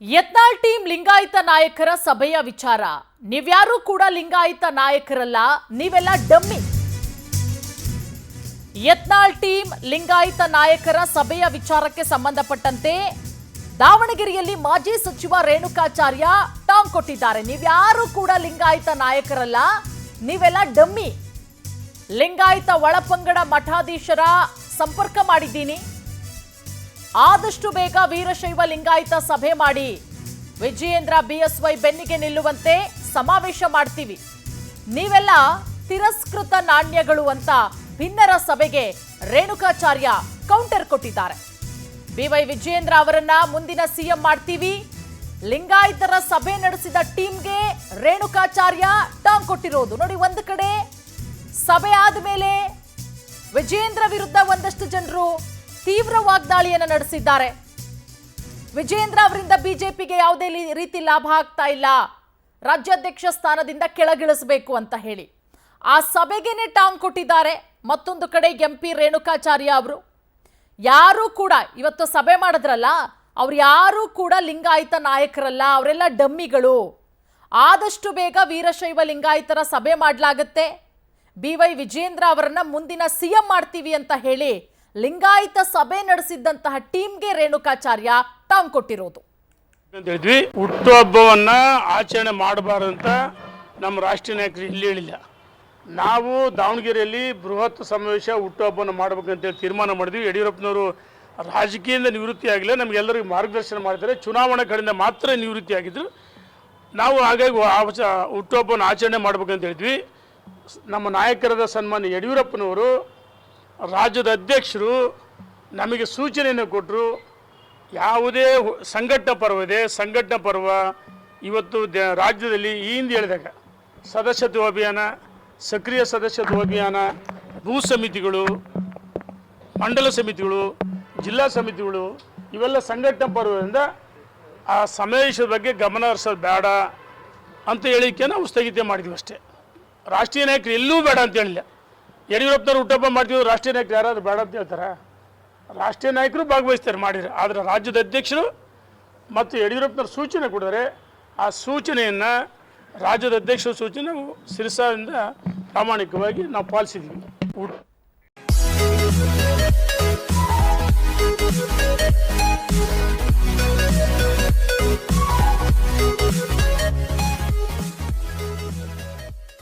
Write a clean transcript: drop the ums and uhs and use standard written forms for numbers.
Yatnal team Lingayat ನಾಯಕರ ಸಭೆಯ ವಿಚಾರ. ನೀವ್ಯಾರೂ ಕೂಡ ಲಿಂಗಾಯತ ನಾಯಕರಲ್ಲ, ನೀವೆಲ್ಲ ಡಮ್ಮಿ. ಯತ್ನಾಳ್ ಟೀಮ್ ಲಿಂಗಾಯತ ನಾಯಕರ ಸಭೆಯ ವಿಚಾರಕ್ಕೆ ಸಂಬಂಧಪಟ್ಟಂತೆ ದಾವಣಗೆರೆಯಲ್ಲಿ ಮಾಜಿ ಸಚಿವ ರೇಣುಕಾಚಾರ್ಯ ಟಾಂಗ್ ಕೊಟ್ಟಿದ್ದಾರೆ. ನೀವ್ಯಾರೂ ಕೂಡ ಲಿಂಗಾಯತ ನಾಯಕರಲ್ಲ, ನೀವೆಲ್ಲ ಡಮ್ಮಿ. ಲಿಂಗಾಯತ ಒಳಪಂಗಡ ಮಠಾಧೀಶರ ಸಂಪರ್ಕ ಮಾಡಿದ್ದೀನಿ. ಆದಷ್ಟು ಬೇಗ ವೀರಶೈವ ಲಿಂಗಾಯತ ಸಭೆ ಮಾಡಿ ವಿಜಯೇಂದ್ರ ಬಿಎಸ್ವೈ ಬೆನ್ನಿಗೆ ನಿಲ್ಲುವಂತೆ ಸಮಾವೇಶ ಮಾಡ್ತೀವಿ. ನೀವೆಲ್ಲ ತಿರಸ್ಕೃತ ನಾಣ್ಯಗಳು ಅಂತ ಭಿನ್ನರ ಸಭೆಗೆ ರೇಣುಕಾಚಾರ್ಯ ಕೌಂಟರ್ ಕೊಟ್ಟಿದ್ದಾರೆ. ಬಿವೈ ವಿಜಯೇಂದ್ರ ಅವರನ್ನ ಮುಂದಿನ ಸಿಎಂ ಮಾಡ್ತೀವಿ. ಲಿಂಗಾಯತರ ಸಭೆ ನಡೆಸಿದ ಟೀಮ್ಗೆ ರೇಣುಕಾಚಾರ್ಯ ಟಾಂಗ್ ಕೊಟ್ಟಿರೋದು ನೋಡಿ. ಒಂದು ಕಡೆ ಸಭೆ ಆದ್ಮೇಲೆ ವಿಜಯೇಂದ್ರ ವಿರುದ್ಧ ಒಂದಷ್ಟು ಜನರು ತೀವ್ರ ವಾಗ್ದಾಳಿಯನ್ನು ನಡೆಸಿದ್ದಾರೆ. ವಿಜಯೇಂದ್ರ ಅವರಿಂದ ಬಿಜೆಪಿಗೆ ಯಾವುದೇ ರೀತಿ ಲಾಭ ಆಗ್ತಾ ಇಲ್ಲ, ರಾಜ್ಯಾಧ್ಯಕ್ಷ ಸ್ಥಾನದಿಂದ ಕೆಳಗಿಳಿಸಬೇಕು ಅಂತ ಹೇಳಿ ಆ ಸಭೆಗೇನೆ ಟಾಂಗ್ ಕೊಟ್ಟಿದ್ದಾರೆ. ಮತ್ತೊಂದು ಕಡೆ ಎಂಪಿ ರೇಣುಕಾಚಾರ್ಯ ಅವರು ಯಾರೂ ಕೂಡ ಇವತ್ತು ಸಭೆ ಮಾಡಿದ್ರಲ್ಲ, ಅವ್ರು ಯಾರೂ ಕೂಡ ಲಿಂಗಾಯತ ನಾಯಕರಲ್ಲ, ಅವರೆಲ್ಲ ಡಮ್ಮಿಗಳು. ಆದಷ್ಟು ಬೇಗ ವೀರಶೈವ ಲಿಂಗಾಯತರ ಸಭೆ ಮಾಡಲಾಗುತ್ತೆ. ಬಿವೈ ವಿಜಯೇಂದ್ರ ಅವರನ್ನ ಮುಂದಿನ ಸಿಎಂ ಮಾಡ್ತೀವಿ ಅಂತ ಹೇಳಿ ಲಿಂಗಾಯತ ಸಭೆ ನಡೆಸಿದ್ದಂತಹ ಟೀಮ್ಗೆ ರೇಣುಕಾಚಾರ್ಯ ಟಾಂಗ್ ಕೊಟ್ಟಿರೋದು. ಹುಟ್ಟುಹಬ್ಬವನ್ನ ಆಚರಣೆ ಮಾಡಬಾರಂತ ನಮ್ಮ ರಾಷ್ಟ್ರೀಯ ನಾಯಕರು ಇಲ್ಲಿ ಹೇಳಿಲ್ಲ. ನಾವು ದಾವಣಗೆರೆಯಲ್ಲಿ ಬೃಹತ್ ಸಮಾವೇಶ ಹುಟ್ಟುಹಬ್ಬವನ್ನು ಮಾಡಬೇಕಂತೇಳಿ ತೀರ್ಮಾನ ಮಾಡಿದ್ವಿ. ಯಡಿಯೂರಪ್ಪನವರು ರಾಜಕೀಯದಿಂದ ನಿವೃತ್ತಿ ಆಗಿಲ್ಲ, ನಮಗೆಲ್ಲರಿಗೂ ಮಾರ್ಗದರ್ಶನ ಮಾಡಿದ್ದಾರೆ. ಚುನಾವಣಾ ಕಡೆಯಿಂದ ಮಾತ್ರ ನಿವೃತ್ತಿ ಆಗಿದ್ರು. ನಾವು ಹಾಗಾಗಿ ಹುಟ್ಟುಹಬ್ಬವನ್ನು ಆಚರಣೆ ಮಾಡಬೇಕಂತ ಹೇಳಿದ್ವಿ. ನಮ್ಮ ನಾಯಕರಾದ ಸನ್ಮಾನ್ಯ ಯಡಿಯೂರಪ್ಪನವರು ರಾಜ್ಯದ ಅಧ್ಯಕ್ಷರು ನಮಗೆ ಸೂಚನೆಯನ್ನು ಕೊಟ್ಟರು. ಯಾವುದೇ ಸಂಘಟನಾ ಪರ್ವ ಇದೆ, ಸಂಘಟನಾ ಪರ್ವ ಇವತ್ತು ರಾಜ್ಯದಲ್ಲಿ ಈ ಹಿಂದೆ ಹೇಳಿದಾಗ ಸದಸ್ಯತ್ವ ಅಭಿಯಾನ, ಸಕ್ರಿಯ ಸದಸ್ಯತ್ವ ಅಭಿಯಾನ, ಭೂ ಸಮಿತಿಗಳು, ಮಂಡಲ ಸಮಿತಿಗಳು, ಜಿಲ್ಲಾ ಸಮಿತಿಗಳು ಇವೆಲ್ಲ ಸಂಘಟನಾ ಪರ್ವದಿಂದ ಆ ಸಮಾವೇಶದ ಬಗ್ಗೆ ಗಮನ ಹರಿಸೋದು ಬೇಡ ಅಂತ ಹೇಳಿಕೆ ನಾವು ಸ್ಥಗಿತ ಮಾಡಿದ್ವಿ ಅಷ್ಟೇ. ರಾಷ್ಟ್ರೀಯ ನಾಯಕರು ಎಲ್ಲೂ ಬೇಡ ಅಂತ ಹೇಳಿಲ್ಲ. ಯಡಿಯೂರಪ್ಪನವ್ರು ಹುಟ್ಟುಹಬ್ಬ ಮಾಡ್ತಿದ್ರು, ರಾಷ್ಟ್ರೀಯ ನಾಯಕರು ಯಾರಾದರೂ ಬೇಡ ಅಂತ ಹೇಳ್ತಾರೆ? ರಾಷ್ಟ್ರೀಯ ನಾಯಕರು ಭಾಗವಹಿಸ್ತಾರೆ ಮಾಡಿದರೆ, ಆದರೆ ರಾಜ್ಯದ ಅಧ್ಯಕ್ಷರು ಮತ್ತು ಯಡಿಯೂರಪ್ಪನವ್ರು ಸೂಚನೆ ಕೊಡಿದರೆ ಆ ಸೂಚನೆಯನ್ನು ರಾಜ್ಯದ ಅಧ್ಯಕ್ಷರ ಸೂಚನೆ ಶಿರಸಾದಿಂದ ಪ್ರಾಮಾಣಿಕವಾಗಿ ನಾವು ಪಾಲಿಸಿದ್ವಿ.